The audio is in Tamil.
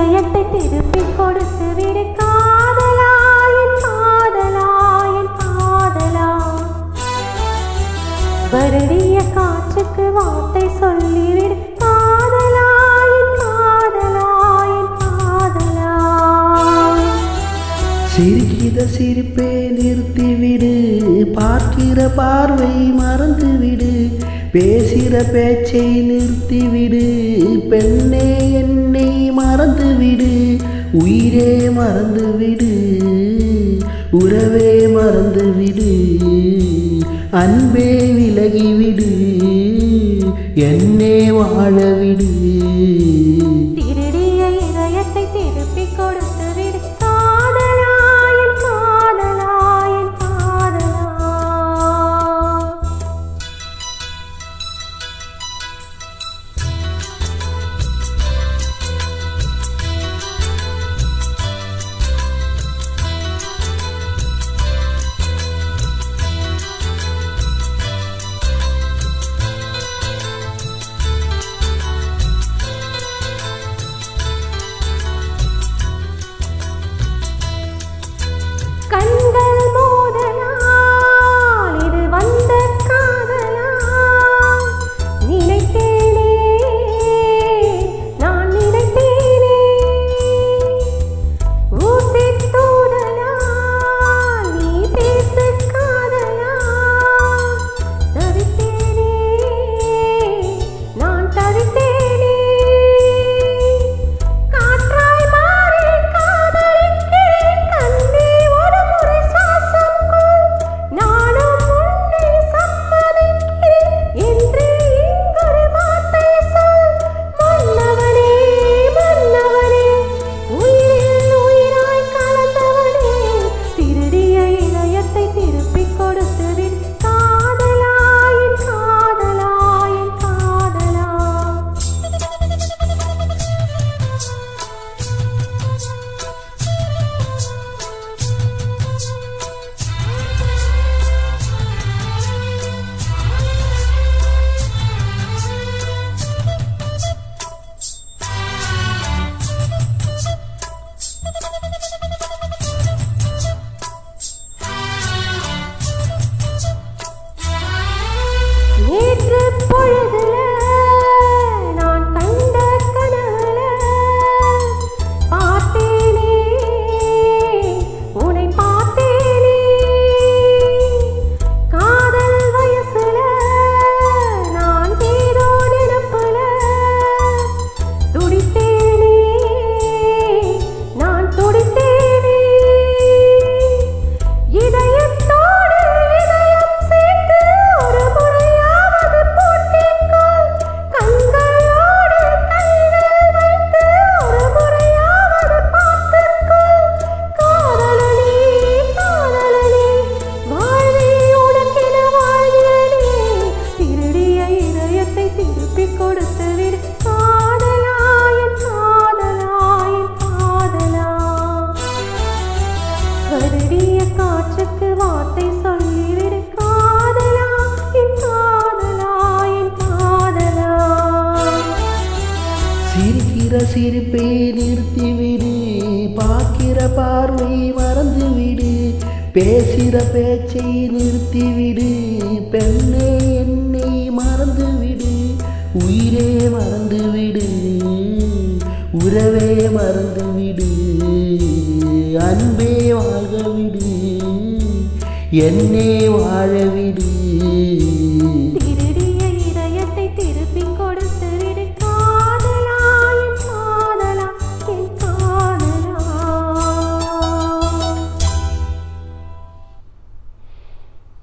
இதயத்தை திருப்பிக் கொடுத்து விடு காதலா, என் காதலா, என் காதலா. வருடிய காற்றுக்கு வார்த்தை சொல்லிவிடு காதலா, என் காதலா, என் காதலா. சிரிக்கிற சிரிப்பை நிறுத்திவிடு, பார்க்கிற பார்வை மறந்துவிடு, பேசிற பேச்சை நிறுத்திவிடு, பெண்ணே என்னை மறந்துவிடு, உயிரே மறந்துவிடு, உறவே மறந்துவிடு, அன்பே விலகிவிடு, என்னே வாழவிடு. திருடிய இதயத்தை திருப்பிக் கொடுத்து விடு காதலா, என் காதலா, என் காதலா. கண்கள் மோதலால் இது வந்த காதலா, நினைத்தேனே நான் நினைத்தேனே, ஊசி தூதலால் நீ பேசு காதலா, தவித்தேனே நான் தவித்தேனே, காற்றாய் மாறி காதலிக்கிறேன் கண்ணே, ஒரு முறை சுவாசம் கொள், நானும் உன்னை சம்மதிக்கிறேன் என்று இங்கொரு வார்த்தை சொல். மன்னவனே மன்னவனே, உயிரில் உயிராய் கலந்தவனே, திருடிய இதயத்தை திருப்பிக் கொடுத்து விடு காதலா, என் காதலா, என் காதலா. நேற்று பொழுதுல நான் கண்ட கனவுல பார்த்தேனே உன்னை பார்த்தேனே, காதல் வயசுல நான் ஏதோ நினைப்புல துடித்தேனே நான் துடித்தேனே, இதயத்தோடு இதயம் சேர்த்து ஒரு முறையாவது போட்டிக்கொள், கண்களோடு கைகள் வைத்து ஒரு முறையாவது பார்த்துக்கொள். காதலனே காதலனே, வாழ்வே உனக்கென வாழ்கிறேனே, திருடிய இதயத்தை திருப்பிக் கொடுத்து விடு காதலா, என் காதலா, என் காதலா. வருடிய காற்றுக்கு வார்த்தை சொல்லிவிடு காதலா, என் காதலா, என் காதலா. சிரிக்கிற சிரிப்பை நிறுத்திவிடு, பார்க்கிற பார்வை மறந்துவிடு, பேசிற பேச்சை நிறுத்திவிடு, பெண்ணே என்னை மறந்துவிடு, உயிரே மறந்துவிடு, உறவே மறந்துவிடு, அன்பே வாழ்கவிடு, என்னே வாழவிடு.